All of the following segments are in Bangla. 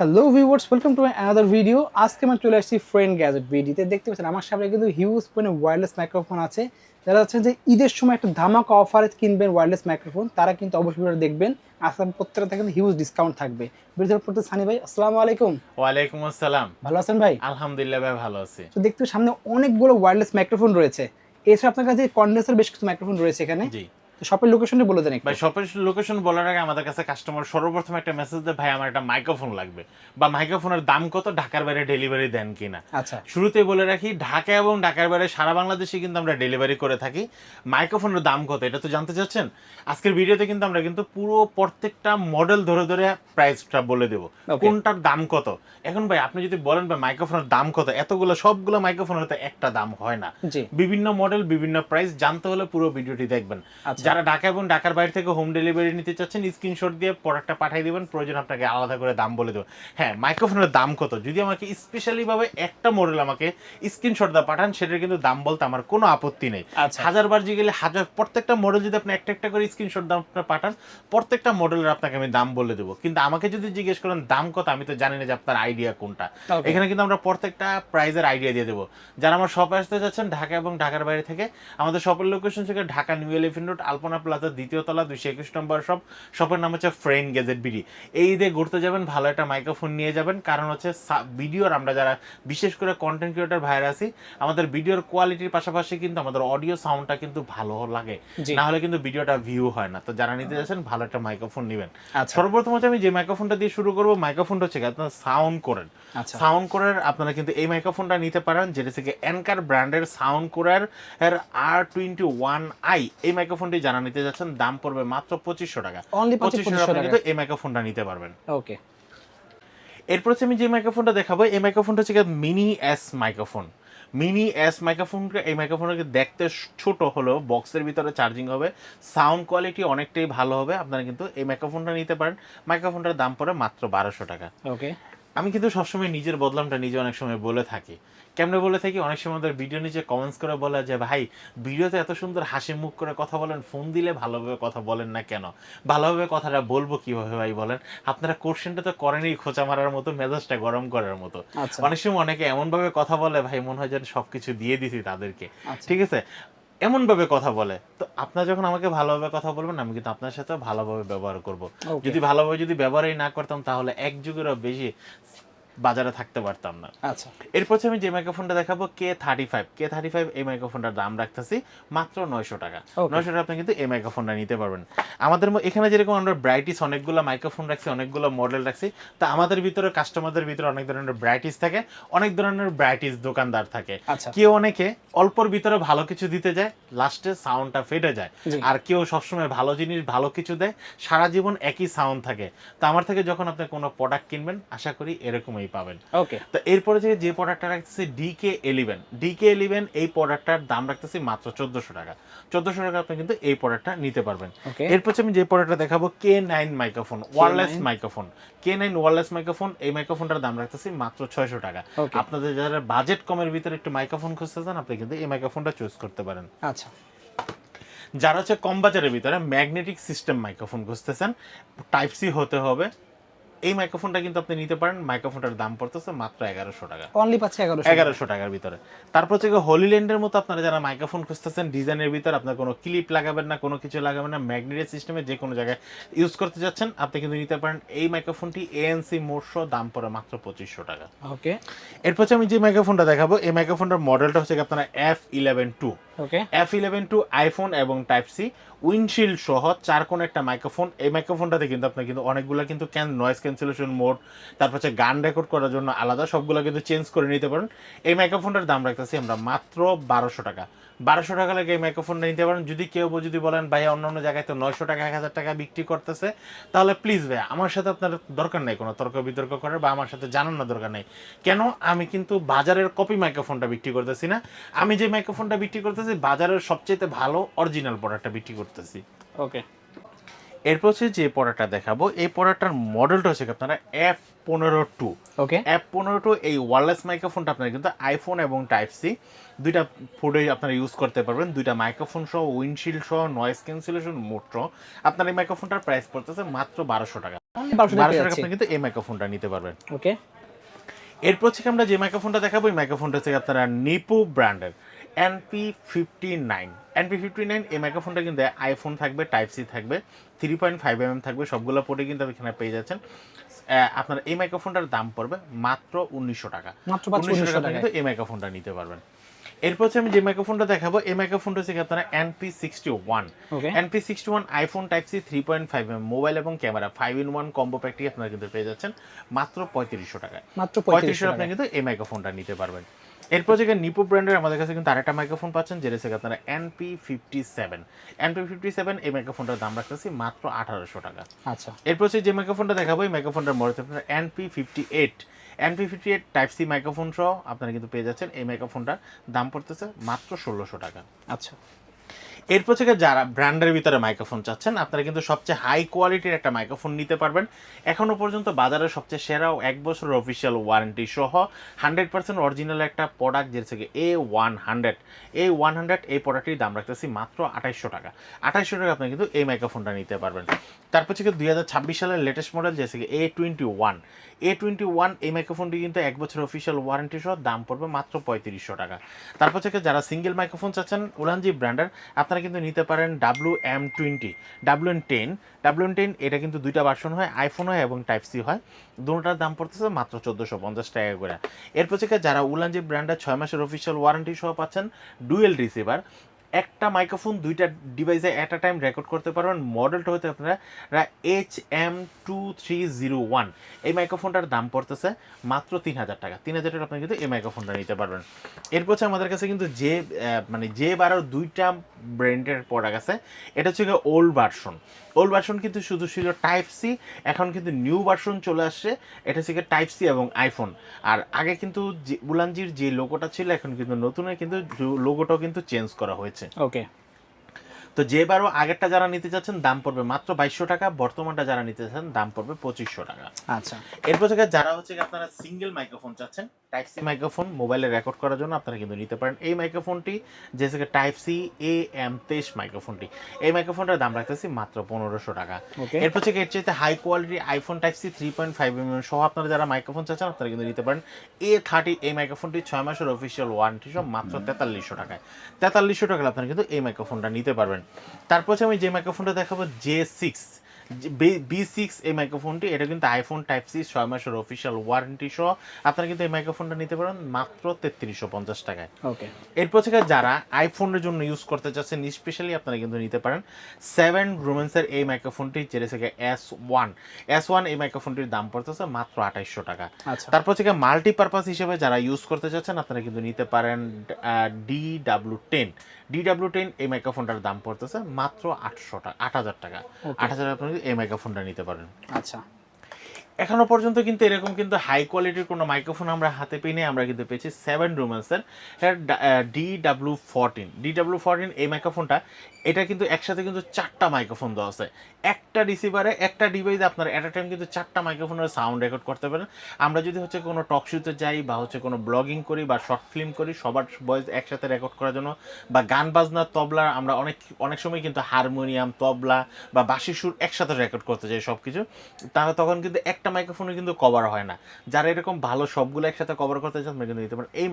Hello viewers, welcome to another video. আজকে আমরা চলে আসছি ফ্রেন্ড গ্যাজেট ভিডিওতে। দেখতে পাচ্ছেন আমার সামনে কিন্তু হিউজ পরিমাণে ওয়্যারলেস মাইক্রোফোন আছে। যারা হচ্ছেন যে ঈদের সময় একটা ধামাকা অফারে কিনবেন ওয়্যারলেস মাইক্রোফোন, তারা কিন্তু অবশ্যই ভিডিওটা দেখবেন। আজকে প্রত্যেকটা কিন্তু হিউজ ডিসকাউন্ট থাকবে। ভিডিওর প্রতি সানি ভাই, আসসালামু আলাইকুম। ওয়ালাইকুম আসসালাম। ভালো আছেন ভাই? আলহামদুলিল্লাহ ভাই, ভালো আছি। তো দেখতে সামনে অনেকগুলো ওয়্যারলেস মাইক্রোফোন রয়েছে। এছাড়া আপনার কাছে কন্ডেন্সার বেশ কিছু মাইক্রোফোন রয়েছে এখানে। জি তো শপের লোকেশনটা বলে দেন একটু। ভাই, শপের লোকেশন বলার আগে আমাদের কাছে কাস্টমার সর্বপ্রথম একটা মেসেজ দেয়, ভাই আমার একটা মাইক্রোফোন লাগবে, বা মাইক্রোফোনের দাম কত, ঢাকার বাইরে ডেলিভারি দেন কিনা। আচ্ছা, শুরুতেই বলে রাখি, ঢাকা এবং ঢাকার বাইরে সারা বাংলাদেশে কিন্তু আমরা ডেলিভারি করে থাকি। মাইক্রোফোনের দাম কত এটা তো জানতে চাচ্ছেন। আজকের ভিডিওতে কিন্তু আমরা কিন্তু পুরো প্রত্যেকটা মডেল ধরে ধরে প্রাইসটা বলে দেবো, ওকে। কোনটার দাম কত। এখন ভাই আপনি যদি বলেন ভাই মাইক্রোফোনের দাম কত, এতগুলো সবগুলো মাইক্রোফোনের তো একটা দাম হয় না। জি। বিভিন্ন মডেল বিভিন্ন প্রাইস, জানতে হলে পুরো ভিডিওটি দেখবেন। আচ্ছা, যারা ঢাকা এবং ঢাকার বাইরে থেকে হোম ডেলিভারি নিতে চাচ্ছেন, স্ক্রিনশট দিয়ে প্রোডাক্টটা পাঠিয়ে দিবেন, প্রয়োজন আপনাকে আলাদা করে দাম বলে দেবো। হ্যাঁ, মাইক্রোফোনের দাম কত যদি আমাকে স্পেশালি ভাবে একটা মডেল আমাকে স্ক্রিনশট দিয়ে পাঠান, সেটার কিন্তু দাম বলতে আমার কোনো আপত্তি নেই। আচ্ছা। হাজার বার গেলে হাজার, প্রত্যেকটা মডেল যদি আপনি একটা একটা করে স্ক্রিনশট দাম পাঠান, প্রত্যেকটা মডেলের আপনাকে আমি দাম বলে দেবো। কিন্তু আমাকে যদি জিজ্ঞেস করেন দাম কত, আমি তো জানি না যে আপনার আইডিয়া কোনটা। ওকে। এখানে কিন্তু আমরা প্রত্যেকটা প্রাইজের আইডিয়া দিয়ে দেবো। যারা আমার শপে আসতে যাচ্ছেন ঢাকা এবং ঢাকার বাইরে থেকে, আমাদের শপের লোকেশন থেকে ঢাকা নিউ এলিফ্যান্ট রোড, আলপনা প্লাজা, দ্বিতীয় তলা, 221 নম্বর শপ। শপের নাম হচ্ছে ফ্রেন্ড গ্যাজেট বিডি। এই ঈদে ঘুরতে যাবেন, ভালো একটা মাইক্রোফোন নিয়ে যাবেন, কারণ হচ্ছে ভিডিওর আমরা যারা বিশেষ করে কন্টেন্ট ক্রিয়েটর ভাইরা আছি, আমাদের ভিডিওর কোয়ালিটির পাশাপাশি কিন্তু আমাদের অডিও সাউন্ডটা কিন্তু ভালো লাগে, জি। না হলে কিন্তু ভিডিওটা ভিউ হয় না। তো যারা নিতে যাচ্ছেন ভালো একটা মাইক্রোফোন নেবেন। আচ্ছা, সর্বপ্রথম হচ্ছে আমি যে মাইক্রোফোনটা দিয়ে শুরু করবো, মাইক্রোফোনটা হচ্ছে আপনার সাউন্ড কোরের। আচ্ছা। সাউন্ড কোরের আপনারা কিন্তু এই মাইক্রোফোনটা নিতে পারেন, যেটা থেকে এনকার ব্র্যান্ডের সাউন্ড কোরের এর R21i। এই মাইক্রোফোনটি যারা নিতে যাচ্ছেন দাম পড়বে মাত্র 2500 টাকা। অনলি 2500 2500 টাকা টাকা। কিন্তু এই মাইক্রোফোনটা নিতে পারবেন। ওকে। এরপর হচ্ছে আমি যে মাইক্রোফোনটা দেখাবো, এই মাইক্রোফোনটা হচ্ছে mini S microphone. Mini S মাইক্রোফোনটা, এই মাইক্রোফোনটাকে দেখতে ছোট হলেও বক্সের ভিতরে চার্জিং হবে, সাউন্ড কোয়ালিটি অনেকটাই ভালো হবে। আপনারা কিন্তু এই মাইক্রোফোনটা নিতে পারেন। মাইক্রোফোনটার দাম পড়ে মাত্র 1200 টাকা। ওকে। আমি কিন্তু সবসময় নিজের বদলামটা নিজে অনেক সময় বলে থাকি। কেমনে বলে থাকি, অনেক সময় আমাদের ভিডিও নিচে কমেন্টস করে বলে যে ভাই, ভিডিওতে এত সুন্দর হাসি মুখ করে কথা বলেন, ফোন দিলে ভালোভাবে কথা বলেন না কেন, ভালোভাবে কথাটা বলবো কিভাবে ভাই বলেন। আপনারা কোশ্চেনটা তো করেনই খোঁচা মারার মতো, মেজাজটা গরম করার মতো। আচ্ছা, অনেক সময় অনেকে এমন ভাবে কথা বলে ভাই, মনে হয় যেন সবকিছু দিয়ে দিছি তাদেরকে। আচ্ছা। ঠিক আছে, এমন ভাবে কথা বলে। তো আপনারা যখন আমাকে ভালোভাবে কথা বলবেন, আমি কিন্তু আপনার সাথে ভালোভাবে ব্যবহার করব। ওকে। যদি ভালোভাবে যদি ব্যবহারই না করতাম, তাহলে এক যুগেরও বেশি বাজারে থাকতে পারতাম না। আচ্ছা। এরপর আমি যে মাইক্রোফোনটা দেখাবো, K35 এই মাইক্রোফোনটার দাম রাখতেছি মাত্র 900 টাকা। ওকে। 900 টাকা আপনি কিন্তু এই মাইক্রোফোনটা নিতে পারবেন। আমাদের এখানে যেরকম আমরা ব্রাইটিস অনেকগুলো মাইক্রোফোন রাখছি, অনেকগুলো মডেল রাখছি, তা আমাদের ভিতরে কাস্টমারদের ভিতরে অনেক ধরনের ব্রাইটিস থাকে, অনেক ধরনের ব্রাইটিস দোকানদার থাকে। আচ্ছা। কেউ অনেকে অল্পর ভিতরে ভালো কিছু দিতে যায়, লাস্টে সাউন্ডটা ফেটে যায়। জি। আর কেউ সবসময় ভালো জিনিস ভালো কিছু দেয়, সারা জীবন একই সাউন্ড থাকে। তো আমার থেকে যখন আপনি কোনো প্রোডাক্ট কিনবেন, আশা করি এরকমই পাবেন। ওকে। তো এরপরে যে প্রোডাক্টটা রাখতেছি DK11, এই প্রোডাক্টটার দাম রাখতেছি মাত্র 1400 টাকা। 1400 টাকা আপনি কিন্তু এই প্রোডাক্টটা নিতে পারবেন। ওকে। এরপর আমি যে প্রোডাক্টটা দেখাবো, K9 microphone, wireless K9। Microphone. K9 wireless microphone, এই মাইক্রোফোনটার দাম রাখতেছি মাত্র 600 টাকা। ওকে। আপনাদের যারা বাজেট কমের ভিতরে একটু মাইক্রোফোন খুঁজতে চান, আপনি কিন্তু এই মাইক্রোফোনটা চুজ করতে পারেন। আচ্ছা। যারা হচ্ছে কম বাজারের ভিতরে ম্যাগনেটিক সিস্টেম মাইক্রোফোন খুঁজতেছেন, টাইপ সি হতে হবে, এই মাইক্রোফোনটা কিন্তু আপনি নিতে পারেন। মাইক্রোফোনটার দাম পড়তেছে মাত্র 1100 টাকা। অনলি পাচ্ছে 1100 টাকা। 1100 টাকার ভিতরে। তারপর হচ্ছে হলিল্যান্ডের মতো আপনারা যারা মাইক্রোফোন খুঁজতেছেন, ডিজাইনের ভিতর আপনার কোনো ক্লিপ লাগাবেন না, কোনো কিছু লাগাবেন না, ম্যাগনেটিক সিস্টেমে যে কোনো জায়গায় ইউজ করতে যাচ্ছেন, আপনি কিন্তু নিতে পারেন এই মাইক্রোফোনটি। ANC মোডসহ দাম পড়ে মাত্র 2500 টাকা। ওকে। এরপর আমি যে মাইক্রোফোনটা দেখাবো, এই মাইক্রোফোনটার মডেলটা হচ্ছে আপনারা F11 II। ওকে। F11 II আইফোন এবং টাইপ সি উইন্ডশিল্ড সহ 4 কোণ একটা মাইক্রোফোন। এই মাইক্রোফোনটাতে কিন্তু আপনি কিন্তু অনেকগুলো কিন্তু নয়েজ ক্যান্সেলেশন মোড, তারপর হচ্ছে গান রেকর্ড করার জন্য আলাদা, সবগুলো কিন্তু চেঞ্জ করে নিতে পারেন। এই মাইক্রোফোনটার দাম রাখতেছি আমরা মাত্র 1200 টাকা। 1200 টাকা লাগে এই মাইক্রোফোনটা নিতে পারেন। যদি কেউ যদি বলেন ভাই অন্যান্য জায়গায় তো 900 টাকা 1000 টাকা বিক্রি করতেছে, তাহলে প্লিজ ভাই আমার সাথে আপনার দরকার নেই কোনো তর্ক বিতর্ক করার, বা আমার সাথে জানানোর দরকার নেই। কেন, আমি কিন্তু বাজারের কপি মাইক্রোফোনটা বিক্রি করতেছি না। আমি যে মাইক্রোফোনটা বিক্রি করতেছি, বাজারের সবচেয়ে ভালো অরিজিনাল প্রোডাক্টটা বিক্রি করতেছি। ওকে। এরপর যে প্রোডাক্টটা দেখাবো, এই প্রোডাক্টটার মডেলটা হচ্ছে আপনারা F15 II। ওকে। F15 এই ওয়্যারলেস মাইক্রোফোনটা আপনারা কিন্তু আইফোন এবং টাইপ সি দুইটা ফুডে আপনারা ইউজ করতে পারবেন। দুইটা মাইক্রোফোন সহ, উইন্ডশিল্ড সহ, নয়েজ ক্যান্সেলেশন মোড সহ আপনার এই মাইক্রোফোনটার প্রাইস পড়তেছে মাত্র 1200 টাকা। 1200 টাকা আপনি কিন্তু এই মাইক্রোফোনটা নিতে পারবেন। ওকে, এরপর থেকে আমরা যে মাইক্রোফোনটা দেখাবো এই মাইক্রোফোনটা হচ্ছে আপনারা নিপো ব্র্যান্ডের NP59 NP59 এই মাইক্রোফোনটা কিন্তু আইফোন থাকবে, টাইপ সি থাকবে, 3.5 থাকবে, সবগুলো পোর্টে কিন্তু এখানে পেয়ে যাচ্ছেন। আপনার এই মাইক্রোফোনটার দাম পড়বে মাত্র 1900 টাকা। মাত্র 1900 টাকা কিন্তু এই মাইক্রোফোনটা নিতে পারবেন। এরপর হচ্ছে আমি যে মাইক্রোফোনটা দেখাবো এই মাইক্রোফোনটা হচ্ছে আপনারা NP61 NP61 iPhone type C 3.5 mobile এবং ক্যামেরা 5-in-1 কম্বো প্যাকটি আপনারা কিন্তু পেয়ে যাচ্ছেন মাত্র 3500 টাকায়। মাত্র 3500 আপনি কিন্তু এই মাইক্রোফোনটা নিতে পারবেন। এরপর যে নিপো ব্র্যান্ডের আমাদের কাছে কিন্তু আরেকটা মাইক্রোফোন পাচ্ছেন যেটা হচ্ছে আপনারা NP57 এই মাইক্রোফোনটার দাম রাখতেছি মাত্র 1800 টাকা। আচ্ছা, এরপর যে মাইক্রোফোনটা দেখাবো এই মাইক্রোফোনটার মডেল আপনারা NP58 টাইপ সি মাইক্রোফোন সহ আপনারা কিন্তু পেয়ে যাচ্ছেন। এই মাইক্রোফোনটার দাম পড়তেছে মাত্র 1600 টাকা। আচ্ছা, এরপর থেকে যারা ব্র্যান্ডের ভিতরে মাইক্রোফোন চাচ্ছেন আপনারা কিন্তু সবচেয়ে হাই কোয়ালিটির একটা মাইক্রোফোন নিতে পারবেন। এখনো পর্যন্ত বাজারের সবচেয়ে সেরা 1 বছরের অফিসিয়াল ওয়ারেন্টি সহ 100% অরিজিনাল একটা প্রোডাক্ট যেটা থেকে A100 এই প্রোডাক্টের দাম রাখতেছি মাত্র 2800 টাকা। 2800 টাকা আপনি কিন্তু এই মাইক্রোফোনটা নিতে পারবেন। তারপর থেকে 2026 সালের লেটেস্ট মডেল যেটা থেকে A21 এই মাইক্রোফোনটি কিন্তু 1 বছরের অফিসিয়াল ওয়ারেন্টি সহ দাম পড়বে মাত্র 3500 টাকা। তারপর থেকে যারা সিঙ্গেল মাইক্রোফোন চাচ্ছেন উলানজি ব্র্যান্ডের আপনারা কিন্তু নিতে পারেন WM10 এটা কিন্তু দুইটা ভার্সন হয়, আইফোন হয় এবং টাইপ সি হয়, দুটোটার দাম পড়তেছে মাত্র 1450 টাকা করে। এরপর থেকে যারা উলানজি ব্র্যান্ডের 6 মাসের অফিসিয়াল ওয়ারেন্টি সহ পাচ্ছেন ডুয়েল রিসিভার, একটা মাইক্রোফোন দুইটা ডিভাইসে অ্যাট আ টাইম রেকর্ড করতে পারবেন। মডেলটা হতে আপনারা HM2301 এই মাইক্রোফোনটার দাম পড়তেছে মাত্র 3000 টাকা। 3000 টাকা আপনি কিন্তু এই মাইক্রোফোনটা নিতে পারবেন। এরপর আমাদের কাছে কিন্তু যে বারো দুইটা ব্র্যান্ডের প্রোডাক্ট আছে। এটা হচ্ছে ওল্ড ভার্সন কিন্তু শুধু ছিল টাইপ সি, এখন কিন্তু নিউ ভার্সন চলে আসছে, এটা হচ্ছে টাইপ সি এবং আইফোন। আর আগে কিন্তু উলানজির যে লোগোটা ছিল এখন কিন্তু নতুনের কিন্তু লোগোটাও কিন্তু চেঞ্জ করা হয়েছে। ওকে, তো যেবারও আগেরটা যারা নিতে চাচ্ছেন দাম পড়বে মাত্র 2200 টাকা, বর্তমানটা যারা নিতে চাচ্ছেন দাম পড়বে 2500 টাকা। আচ্ছা, এরপর থেকে যারা আপনারা সিঙ্গেল মাইক্রোফোন চাচ্ছেন টাইপ সি মাইক্রোফোন মোবাইলে রেকর্ড করার জন্য আপনারা কিন্তু নিতে পারেন এই মাইক্রোফোনটি যেটাকে টাইপ সি AM23 মাইক্রোফোনটি। এই মাইক্রোফোনটার দাম রাখতেছি মাত্র 1500 টাকা। এরপর থেকে এর চাইতে high quality iPhone type C 3.5 সহ আপনারা যারা মাইক্রোফোন চাচ্ছেন আপনারা কিন্তু নিতে পারেন A30 এই মাইক্রোফোনটি 6 মাসের অফিসিয়াল ওয়ারেন্টি সহ মাত্র 4300 টাকায়। 4300 টাকা আপনারা কিন্তু এই মাইক্রোফোনটা নিতে পারবেন। তারপর আমি যে মাইক্রোফোনটা দেখাবো B6 এই মাইক্রোফোনটি, এটা কিন্তু আইফোন টাইপ সি 6 মাসের অফিসিয়াল ওয়ারেন্টি সহ আপনারা কিন্তু এই মাইক্রোফোনটা নিতে পারেন মাত্র 3350 টাকায়। ওকে, এরপর থেকে যারা আইফোনের জন্য ইউজ করতে চাচ্ছেন স্পেশালি আপনারা কিন্তু নিতে পারেন 7 রুমেন্সের এই মাইক্রোফোনটি যেটা থেকে S1 এই মাইক্রোফোনটির দাম পড়তেছে মাত্র 2800 টাকা। তারপর থেকে মাল্টিপারপাস হিসেবে যারা ইউজ করতে চাচ্ছেন আপনারা কিন্তু নিতে পারেন DW10 এই মাইক্রোফোনটার দাম পড়তেছে মাত্র 8000 টাকা। 8000 আপনারা এই মাইক্রোফোনটা নিতে পারেন। আচ্ছা, এখনো পর্যন্ত কিন্তু এরকম কিন্তু হাই কোয়ালিটির কোনো মাইক্রোফোন আমরা হাতে পেয়ে আমরা কিন্তু পেয়েছি 7 রুমেন্সের DW14 এই মাইক্রোফোনটা। এটা কিন্তু একসাথে কিন্তু 4টা মাইক্রোফোন দেওয়া আছে, একটা রিসিভারে একটা ডিভাইসে আপনারা এট আ টাইম কিন্তু 4টা মাইক্রোফোনের সাউন্ড রেকর্ড করতে পারেন। আমরা যদি কোনো টক শোতে যাই বা কোনো ব্লগিং করি বা শর্ট ফিল্ম করি সবার ভয়েস একসাথে রেকর্ড করার জন্য, বা গান বাজনা তবলা আমরা অনেক সময় কিন্তু হারমোনিয়াম তবলা বা বাঁশি সুর একসাথে রেকর্ড করতে যাই সব কিছু, তাহলে তখন কিন্তু একটা মাইক্রোফোনে কিন্তু কভার হয় না। যারা এরকম ভালো সবগুলো একসাথে কভার করতে চান কিন্তু নিতে পারেন এই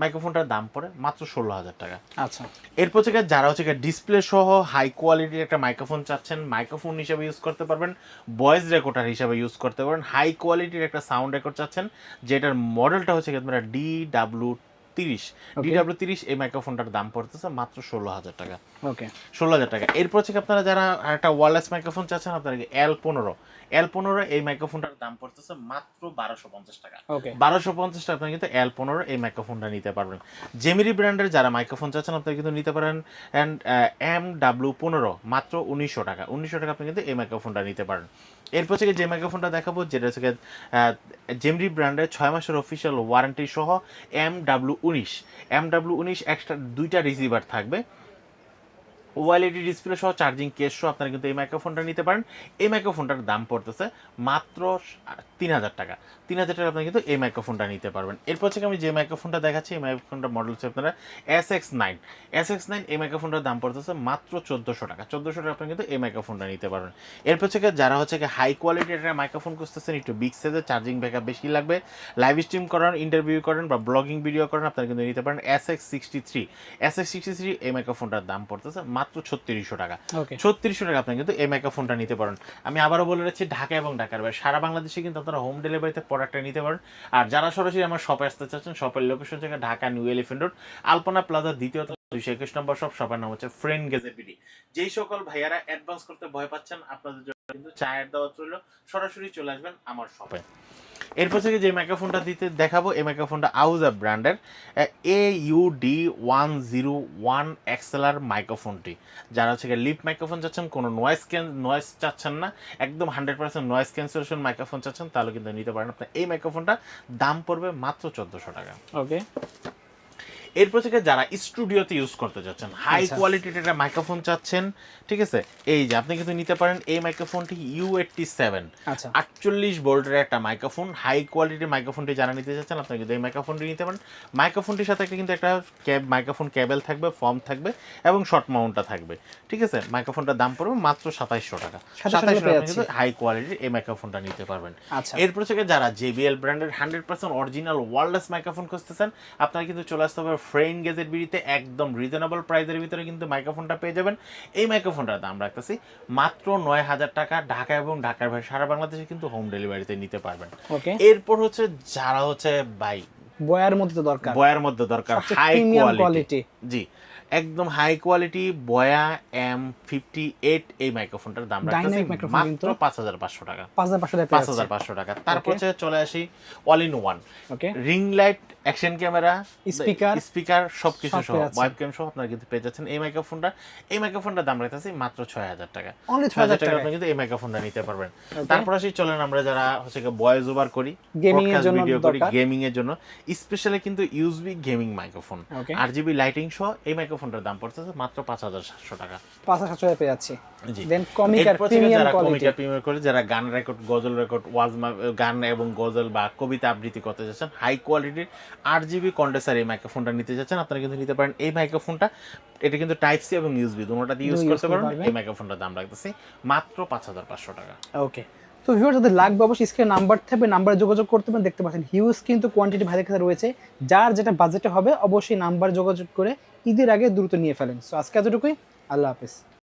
মাইক্রোফোনটার দাম পড়ে মাত্র 16000 টাকা। আচ্ছা, এরপর থেকে যারা ডিসপ্লে সহ হাই কোয়ালিটির একটা মাইক্রোফোন চাচ্ছেন মাইক্রোফোন হিসেবে ইউজ করতে পারবেন, ভয়েস রেকর্ডার হিসেবে ইউজ করতে পারবেন, হাই কোয়ালিটির একটা সাউন্ড রেকর্ড চাচ্ছেন যেটার মডেলটা হচ্ছে আপনারা DW30 এই মাইক্রোফোনটার দাম পড়তেছে মাত্র 16000 টাকা। ওকে, 16000 টাকা। এরপর থেকে আপনারা যারা একটা ওয়্যারলেস মাইক্রোফোন চাচ্ছেন আপনারা L15 এই মাইক্রোফোনটার দাম পড়তেছে মাত্র 1250 টাকা। 1250 টাকা আপনারা কিন্তু L15 এই মাইক্রোফোনটা নিতে পারবেন। জেমিরি ব্র্যান্ডের যারা মাইক্রোফোন চাচ্ছেন আপনারা কিন্তু নিতে পারেন MW15 মাত্র 1900 টাকা। 1900 টাকা আপনি কিন্তু এই মাইক্রোফোনটা নিতে পারেন। এরপর থেকে যে মাইক্রোফোনটা দেখাবো যেটা হচ্ছে জেমিরি ব্র্যান্ডের 6 মাসের অফিসিয়াল ওয়ারেন্টি সহ MW19 এক্সট্রা 2টা রিসিভার থাকবে। ওএলইডি ডিসপ্লে সহ চার্জিং কেস সহ আপনারা কিন্তু এই মাইক্রোফোনটা নিতে পারেন। এই মাইক্রোফোনটার দাম পড়তেছে মাত্র 3000 টাকা। 3000 টাকা আপনি কিন্তু এই মাইক্রোফোনটা নিতে পারবেন। এরপর থেকে আমি যে মাইক্রোফোনটা দেখাচ্ছি এই মাইক্রোফোনটার মডেল হচ্ছে আপনারা SX9। SX9 এই মাইক্রোফোনটার দাম পড়তেছে মাত্র 1400 টাকা। 1400 টাকা আপনি কিন্তু এই মাইক্রোফোনটা নিতে পারবেন। এরপর থেকে যারা হচ্ছে হাই কোয়ালিটির একটা মাইক্রোফোন খুঁজতেছেন, একটু বিগ সাইজের, চার্জিং ব্যাকআপ বেশি লাগবে, লাইভ স্ট্রিম করেন, ইন্টারভিউ করেন বা ব্লগিং ভিডিও করেন, আপনারা কিন্তু নিতে পারেন SX63। SX63 এই মাইক্রোফোনটার দাম পড়তেছে মাত্র 3600 টাকা। 3600 টাকা আপনি কিন্তু এই মাইক্রোফোনটা নিতে পারেন। আমি আবারও বলে রাখছি, ঢাকা এবং ঢাকার বাইরে সারা বাংলাদেশে কিন্তু আপনারা হোম ডেলিভারিতে প্রোডাক্টটা নিতে পারেন। আর যারা সরাসরি আমার শপে আসতে চাচ্ছেন, শপের লোকেশন থেকে ঢাকা নিউ এলিফ্যান্ট রোড, আলপনা প্লাজা, দ্বিতীয় 221 নম্বর শপ। শপের নাম হচ্ছে ফ্রেন্ড গ্যাজেট বিডি। যেই সকল ভাইয়ারা অ্যাডভান্স করতে ভয় পাচ্ছেন, আপনাদের জন্য কিন্তু চায়ের দাওয়াত রইল, সরাসরি চলে আসবেন আমার শপে। এরপর থেকে যে মাইক্রোফোনটা দিতে দেখাবো, এই মাইক্রোফোনটা আউজা ব্র্যান্ডের AUD101 XLR মাইক্রোফোনটি। যারা হচ্ছে লিপ মাইক্রোফোন চাচ্ছেন, কোনো নয়েজ চাচ্ছেন না, একদম 100% নয়েজ ক্যান্সেলেশন মাইক্রোফোন চাচ্ছেন, তাহলে কিন্তু নিতে পারেন। আপনার এই মাইক্রোফোনটা দাম পড়বে মাত্র 1400 টাকা। ওকে। এরপর থেকে যারা স্টুডিওতে ইউজ করতে যাচ্ছেন, হাই কোয়ালিটির একটা মাইক্রোফোন চাচ্ছেন, ঠিক আছে, এই যে আপনি কিন্তু নিতে পারেন এই মাইক্রোফোনটি U87। 48 ভোল্টের একটা মাইক্রোফোন, হাই কোয়ালিটির মাইক্রোফোনটি যারা নিতে চাচ্ছেন, আপনারা কিন্তু এই মাইক্রোফোনটি নিতে পারেন। মাইক্রোফোনটির সাথে কিন্তু একটা মাইক্রোফোন কেবল থাকবে, ফর্ম থাকবে এবং শর্ট মাউন্টটা থাকবে, ঠিক আছে। মাইক্রোফোনটার দাম পড়বে মাত্র 2700 টাকা। 2700 টাকা কিন্তু হাই কোয়ালিটির এই মাইক্রোফোনটা নিতে পারবেন। এরপর থেকে যারা JBL ব্র্যান্ডের 100% অরিজিনাল ওয়্যারলেস মাইক্রোফোন খুঁজতেছেন, আপনারা কিন্তু চলে আসতে হবে ফ্রেন্ড গ্যাজেট বিডিতে। একদম রিজনেবল প্রাইসের ভিতরে কিন্তু মাইক্রোফোনটা পেয়ে যাবেন। এই মাইক্রোফোনটার দাম রাখতেছি মাত্র 9000 টাকা। ঢাকা এবং ঢাকার বাইরে সারা বাংলাদেশে কিন্তু হোম ডেলিভারিতে নিতে পারবেন। এরপর হচ্ছে যারা হচ্ছে ভাই বয়ার মধ্যে দরকার হাই কোয়ালিটি, জি একদম হাই কোয়ালিটি বয়া M58 এই মাইক্রোফোনটার দাম রাখতেছি মাত্র 5500 টাকা। 5500 টাকা। তারপর চলে আসি all in one, ring light, action camera, speaker সবকিছু সহ, ওয়েবক্যাম সহ আপনারা কিন্তু পেয়ে যাচ্ছেন এই মাইক্রোফোনটা। এই মাইক্রোফোনটার দাম রাখতেছি মাত্র 6000 টাকা। 6000 টাকা আপনি কিন্তু এই মাইক্রোফোনটা নিতে পারবেন। তারপর আসি চলেন আমরা যারা হচ্ছে ভয়েস ওভার করি, গেমিং এর জন্য, ভিডিও করি, গেমিং এর জন্য স্পেশালি কিন্তু USB gaming microphone, RGB lighting সহ এই মাইক্রোফোনটার দাম পড়ছে মাত্র 5700 টাকা। 5700 টাকা পেয়ে যাচ্ছে। জি। দেন কমিকার প্রিমিয়াম করে যারা গান রেকর্ড, গজল রেকর্ড, গান এবং গজল বা কবিতা আবৃত্তি করতে যাচ্ছেন, হাই কোয়ালিটির RGB কন্ডেন্সার এই মাইক্রোফোনটা নিতে যাচ্ছেন, আপনারা কিন্তু নিতে পারেন এই মাইক্রোফোনটা। এটা কিন্তু টাইপ সি এবং ইউএসবি দুটোটা দিয়ে ইউজ করতে পারবেন। এই মাইক্রোফোনটার দাম রাখতেছি মাত্র 5500 টাকা। ওকে। তো ভিউয়ার যাদের লাগবে অবশ্যই স্ক্রিনে নাম্বার থাকবে, নাম্বারে যোগাযোগ করতে পারেন। দেখতে পাচ্ছেন হিউজ কিন্তু কোয়ান্টিটি ভাইদের কাছে রয়েছে। যার যেটা বাজেটে হবে অবশ্যই নাম্বার যোগাযোগ করে ঈদের আগে দ্রুত নিয়ে ফেলেন। সো আজকে এতটুকুই, আল্লাহ হাফেজ।